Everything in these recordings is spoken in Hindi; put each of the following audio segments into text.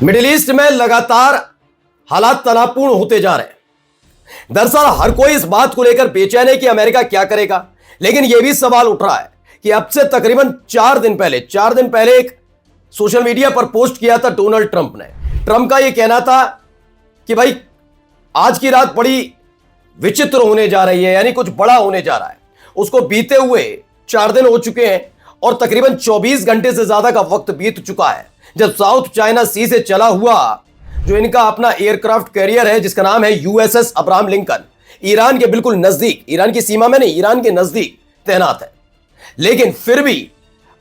मिडिल ईस्ट में लगातार हालात तनावपूर्ण होते जा रहे हैं। दरअसल हर कोई इस बात को लेकर बेचैन है कि अमेरिका क्या करेगा, लेकिन यह भी सवाल उठ रहा है कि अब से तकरीबन 4 दिन पहले एक सोशल मीडिया पर पोस्ट किया था डोनाल्ड ट्रंप ने। ट्रंप का यह कहना था कि भाई आज की रात बड़ी विचित्र होने जा रही है, यानी कुछ बड़ा होने जा रहा है। उसको बीते हुए 4 दिन हो चुके हैं और तकरीबन 24 घंटे से ज्यादा का वक्त बीत चुका है जब साउथ चाइना सी से चला हुआ जो इनका अपना एयरक्राफ्ट कैरियर है जिसका नाम है यूएसएस अब्राहम लिंकन, ईरान के बिल्कुल नजदीक, ईरान की सीमा में नहीं, ईरान के नजदीक तैनात है। लेकिन फिर भी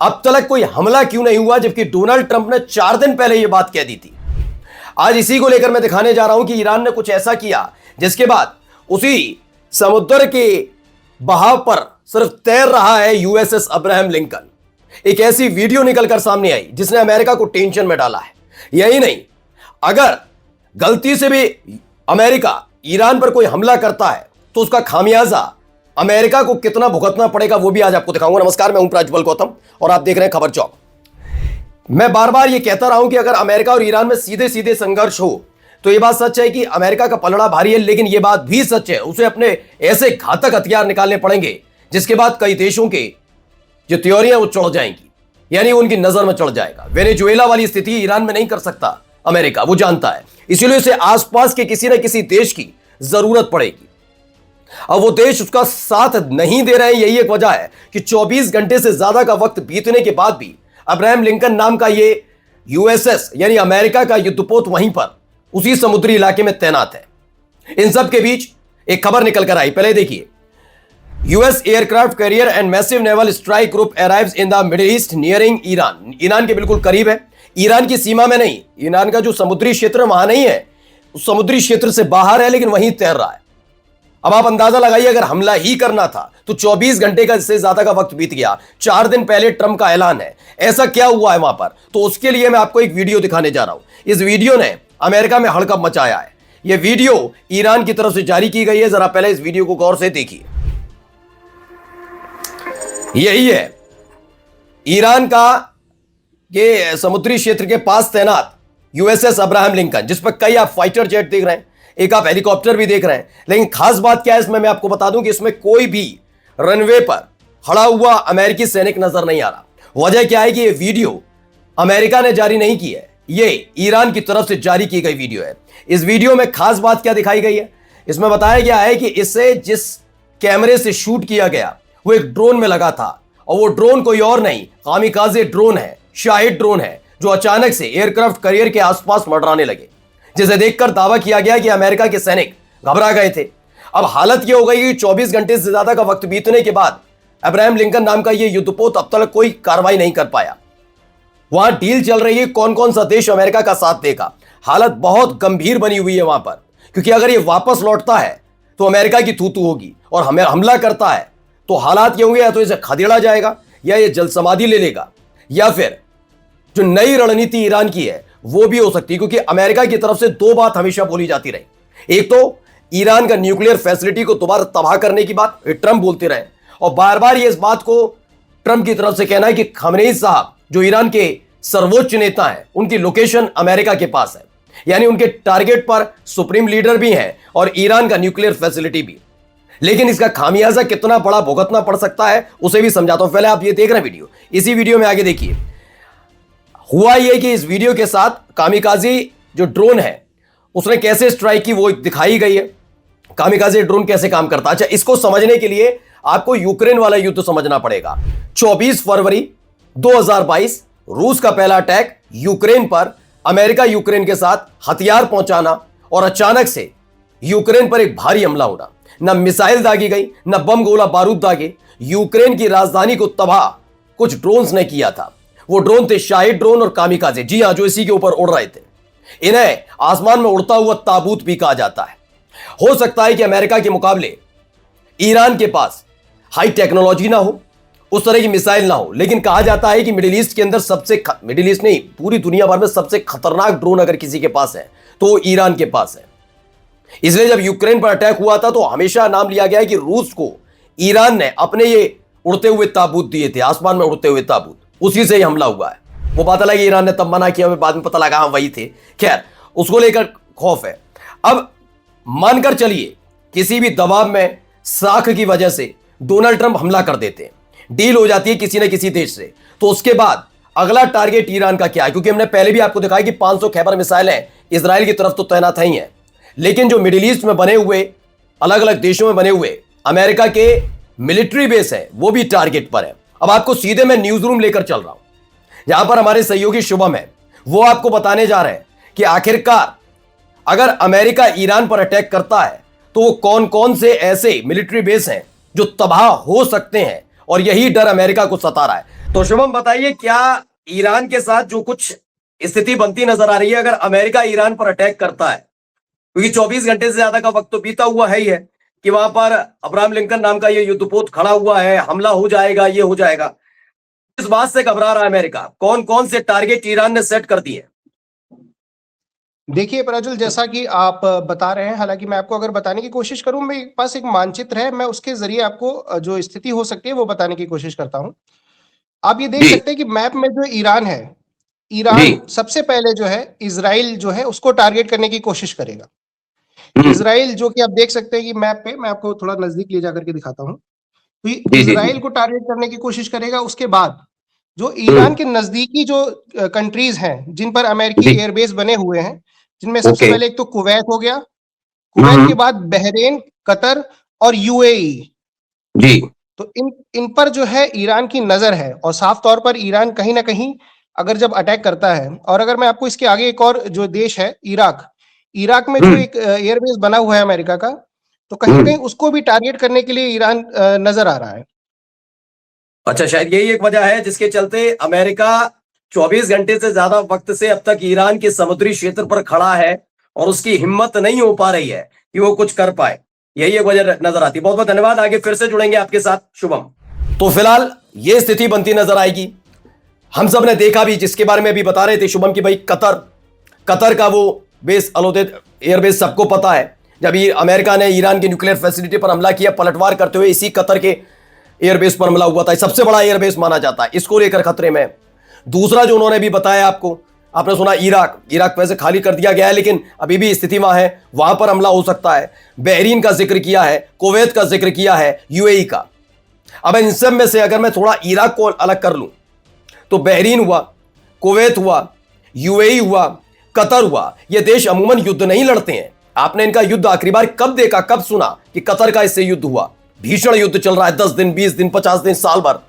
अब तक कोई हमला क्यों नहीं हुआ, जबकि डोनाल्ड ट्रंप ने 4 दिन पहले यह बात कह दी थी। आज इसी को लेकर मैं दिखाने जा रहा हूं कि ईरान ने कुछ ऐसा किया जिसके बाद उसी समुद्र के बहाव पर सिर्फ तैर रहा है यूएसएस अब्राहम लिंकन। एक ऐसी वीडियो निकलकर सामने आई जिसने अमेरिका को टेंशन में डाला है। यही नहीं, अगर गलती से भी अमेरिका ईरान पर कोई हमला करता है तो उसका खामियाजा अमेरिका को कितना भुगतना पड़ेगा वो भी आज आपको दिखाऊंगा। नमस्कार, मैं हूं प्रज्वल गौतम और आप देख रहे हैं खबर चौक। मैं बार बार यह कहता रहा हूं कि अगर अमेरिका और ईरान में सीधे सीधे संघर्ष हो तो यह बात सच है कि अमेरिका का पलड़ा भारी है, लेकिन यह बात भी सच है उसे अपने ऐसे घातक हथियार निकालने पड़ेंगे जिसके बाद कई देशों के जो त्योरियां वो चढ़ जाएंगी, यानी उनकी नजर में चढ़ जाएगा। वेनेजुएला वाली स्थिति ईरान में नहीं कर सकता अमेरिका, वो जानता है, इसीलिए उसे आसपास के किसी न किसी देश की जरूरत पड़ेगी। अब वो देश उसका साथ नहीं दे रहे हैं, यही एक वजह है कि 24 घंटे से ज्यादा का वक्त बीतने के बाद भी अब्राहम लिंकन नाम का ये यूएसएस यानी अमेरिका का युद्धपोत वहीं पर उसी समुद्री इलाके में तैनात है। इन सब के बीच एक खबर निकल कर आई, पहले देखिए। US aircraft carrier and massive naval strike group arrives in the middle east nearing Iran. Iran के बिल्कुल करीब है, ईरान की सीमा में नहीं, ईरान का जो समुद्री क्षेत्र वहां नहीं है, उस समुद्री क्षेत्र से बाहर है, लेकिन वहीं तैर रहा है। अब आप अंदाजा लगाइए, अगर हमला ही करना था तो 24 घंटे का से ज्यादा का वक्त बीत गया। 4 दिन पहले ट्रंप का ऐलान है, ऐसा क्या हुआ है वहां पर, तो उसके लिए मैं आपको एक वीडियो दिखाने जा रहा हूं। इस वीडियो ने अमेरिका में हड़कंप मचाया है। यह वीडियो ईरान की तरफ से जारी की गई है, जरा पहले इस वीडियो को गौर से देखिए। यही है ईरान का ये समुद्री क्षेत्र के पास तैनात यूएसएस अब्राहम लिंकन, जिस पर कई आप फाइटर जेट देख रहे हैं, एक आप हेलीकॉप्टर भी देख रहे हैं। लेकिन खास बात क्या है इसमें, मैं आपको बता दूं कि इसमें कोई भी रनवे पर खड़ा हुआ अमेरिकी सैनिक नजर नहीं आ रहा। वजह क्या है कि ये वीडियो अमेरिका ने जारी नहीं की है, ये ईरान की तरफ से जारी की गई वीडियो है। इस वीडियो में खास बात क्या दिखाई गई है, इसमें बताया गया है कि इसे जिस कैमरे से शूट किया गया वो एक ड्रोन में लगा था, और वो ड्रोन कोई और नहीं, कामिकाजे ड्रोन है, शाहिद ड्रोन है, जो अचानक से एयरक्राफ्ट कैरियर के आसपास मंडराने लगे, जिसे देखकर दावा किया गया कि अमेरिका के सैनिक घबरा गए थे। अब हालत यह हो गई कि 24 घंटे से ज्यादा का वक्त बीतने के बाद अब्राहम लिंकन नाम का यह युद्धपोत अब तक कोई कार्रवाई नहीं कर पाया। वहां डील चल रही है कौन कौन सा देश अमेरिका का साथ देगा। हालत बहुत गंभीर बनी हुई है वहां पर, क्योंकि अगर यह वापस लौटता है तो अमेरिका की थू-थू होगी, और हमें हमला करता है तो हालात ये होंगे, या तो इसे खदेड़ा जाएगा, या ये जल समाधि ले लेगा, या फिर जो नई रणनीति ईरान की है वो भी हो सकती है। क्योंकि अमेरिका की तरफ से 2 बात हमेशा बोली जाती रही, एक तो ईरान का न्यूक्लियर फैसिलिटी को दोबारा तबाह करने की बात ट्रंप बोलते रहे, और बार बार ये इस बात को ट्रंप की तरफ से कहना है कि खमेनी साहब जो ईरान के सर्वोच्च नेता हैं, उनकी लोकेशन अमेरिका के पास है, यानी उनके टारगेट पर सुप्रीम लीडर भी हैं और ईरान का न्यूक्लियर फैसिलिटी भी। लेकिन इसका खामियाजा कितना बड़ा भुगतना पड़ सकता है उसे भी समझाता हूं। पहले आप ये देख रहे हैं वीडियो, इसी वीडियो में आगे देखिए। हुआ यह कि इस वीडियो के साथ कामिकाजी जो ड्रोन है उसने कैसे स्ट्राइक की वो दिखाई गई है। कामिकाजी ड्रोन कैसे काम करता है, अच्छा इसको समझने के लिए आपको यूक्रेन वाला युद्ध समझना पड़ेगा। 24 फरवरी 2022 रूस का पहला अटैक यूक्रेन पर, अमेरिका यूक्रेन के साथ हथियार पहुंचाना और अचानक से यूक्रेन पर एक भारी हमला होना। न मिसाइल दागी गई, न बम गोला बारूद दागे, यूक्रेन की राजधानी को तबाह कुछ ड्रोन्स ने किया था। वो ड्रोन थे शाहिद ड्रोन और कामिकाजे, जी हां, जो इसी के ऊपर उड़ रहे थे। इन्हें आसमान में उड़ता हुआ ताबूत भी कहा जाता है। हो सकता है कि अमेरिका के मुकाबले ईरान के पास हाई टेक्नोलॉजी ना हो, उस तरह की मिसाइल ना हो, लेकिन कहा जाता है कि मिडिल ईस्ट के अंदर मिडिल ईस्ट नहीं, पूरी दुनिया भर में सबसे खतरनाक ड्रोन अगर किसी के पास है तो ईरान के पास है। इसलिए जब यूक्रेन पर अटैक हुआ था तो हमेशा नाम लिया गया है कि रूस को ईरान ने अपने ये उड़ते हुए ताबूत दिए थे, आसमान में उड़ते हुए ताबूत, उसी से ही हमला हुआ है। वो बात अलग है, ईरान ने तब मना किया, बाद में पता लगा हाँ वही थे। खैर, उसको लेकर खौफ है। अब मानकर चलिए किसी भी दबाव में साख की वजह से डोनाल्ड ट्रंप हमला कर देते हैं, डील हो जाती है किसी न किसी देश से, तो उसके बाद अगला टारगेट ईरान का क्या है? क्योंकि हमने पहले भी आपको दिखाया कि 500 खैबर मिसाइलें इजराइल की तरफ तो तैनात ही हैं, लेकिन जो मिडिल ईस्ट में बने हुए, अलग अलग देशों में बने हुए अमेरिका के मिलिट्री बेस है, वो भी टारगेट पर है। अब आपको सीधे मैं न्यूज रूम लेकर चल रहा हूं, यहां पर हमारे सहयोगी शुभम है, वो आपको बताने जा रहे हैं कि आखिरकार अगर अमेरिका ईरान पर अटैक करता है तो वो कौन कौन से ऐसे मिलिट्री बेस हैं जो तबाह हो सकते हैं, और यही डर अमेरिका को सता रहा है। तो शुभम बताइए, क्या ईरान के साथ जो कुछ स्थिति बनती नजर आ रही है अगर अमेरिका ईरान पर अटैक करता है, क्योंकि 24 घंटे से ज्यादा का वक्त तो बीता हुआ है ही है कि वहां पर अब्राहम लिंकन नाम का ये युद्धपोत खड़ा हुआ है, हमला हो जाएगा, ये हो जाएगा, इस बात से घबरा रहा है अमेरिका? कौन कौन से टारगेट ईरान ने सेट कर दिए? देखिए प्रज्वल, जैसा कि आप बता रहे हैं, हालांकि मैं आपको अगर बताने की कोशिश करूं, मेरे पास एक मानचित्र है, मैं उसके जरिए आपको जो स्थिति हो सकती है वो बताने की कोशिश करता हूं। आप ये देख सकते हैं कि मैप में जो ईरान है, ईरान सबसे पहले जो है इजराइल जो है उसको टारगेट करने की कोशिश करेगा। इजराइल जो कि आप देख सकते हैं कि मैप पे, मैं आपको थोड़ा नजदीक ले जाकर के दिखाता हूं, तो ये इजराइल को टारगेट करने की कोशिश करेगा। उसके बाद जो ईरान के नजदीकी जो कंट्रीज हैं जिन पर अमेरिकी एयरबेस बने हुए हैं, जिनमें सबसे पहले एक तो कुवैत हो गया, कुवैत के बाद बहरीन, कतर और यूएई जी, तो इन पर जो है ईरान की नजर है, और साफ तौर पर ईरान कहीं ना कहीं अगर जब अटैक करता है, और अगर मैं आपको इसके आगे एक और जो देश है इराक, इराक में जो एक एयरबेस बना हुआ है अमेरिका का, तो कहीं ना कहीं उसको भी टारगेट करने के लिए ईरान नजर आ रहा है। अच्छा, शायद यही एक वजह है जिसके चलते अमेरिका 24 घंटे से ज्यादा वक्त से अब तक ईरान के समुद्री क्षेत्र पर खड़ा है और उसकी हिम्मत नहीं हो पा रही है कि वो कुछ कर पाए। यही एक वजह नजर आती है। बहुत बहुत धन्यवाद, आगे फिर से जुड़ेंगे आपके साथ शुभम। तो फिलहाल ये स्थिति बनती नजर आएगी। हम सब ने देखा भी, जिसके बारे में भी बता रहे थे शुभम की, भाई कतर का वो बेस, अलोदेद एयरबेस, सबको पता है। जब ये अमेरिका ने ईरान की न्यूक्लियर फैसिलिटी पर हमला किया, पलटवार करते हुए इसी कतर के एयरबेस पर हमला हुआ था। सबसे बड़ा एयरबेस माना जाता है, इसको लेकर खतरे में। दूसरा जो उन्होंने भी बताया आपको, आपने सुना इराक वैसे खाली कर दिया गया है, लेकिन अभी भी स्थिति वहां है, वहां पर हमला हो सकता है। बहरीन का जिक्र किया है, कुवैत का जिक्र किया है, यूएई का। अब इन सब में से अगर मैं थोड़ा इराक को अलग कर लूं तो बहरीन हुआ, कुवैत हुआ, यूएई हुआ, कतर हुआ, ये देश अमूमन युद्ध नहीं लड़ते हैं। आपने इनका युद्ध आखिरी बार कब देखा, कब सुना कि कतर का इससे युद्ध हुआ? भीषण युद्ध चल रहा है, 10 दिन, 20 दिन, 50 दिन, साल भर।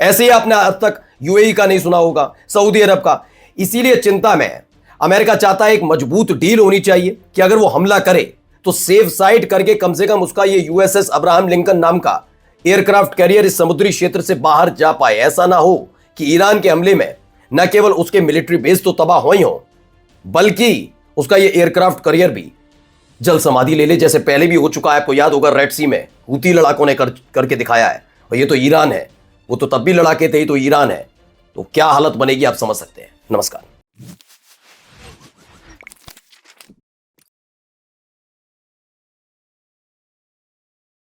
ऐसे ही आपने आज तक यूएई का नहीं सुना होगा, सऊदी अरब का। इसीलिए चिंता में है। अमेरिका चाहता है एक मजबूत डील होनी चाहिए कि अगर वो हमला करे तो सेफ साइड करके कम से कम उसका ये यूएसएस अब्राहम लिंकन नाम का एयरक्राफ्ट कैरियर इस समुद्री क्षेत्र से बाहर जा पाए। ऐसा ना हो कि ईरान के हमले में न केवल उसके मिलिट्री बेस तो तबाह हो ही हो, बल्कि उसका ये एयरक्राफ्ट कैरियर भी जल समाधि ले ले, जैसे पहले भी हो चुका है। आपको याद होगा, रेड सी में हूती लड़ाकों ने करके दिखाया है। और ये तो ईरान है, वो तो तब भी लड़ाके थे, तो ईरान है, तो क्या हालत बनेगी आप समझ सकते हैं। नमस्कार।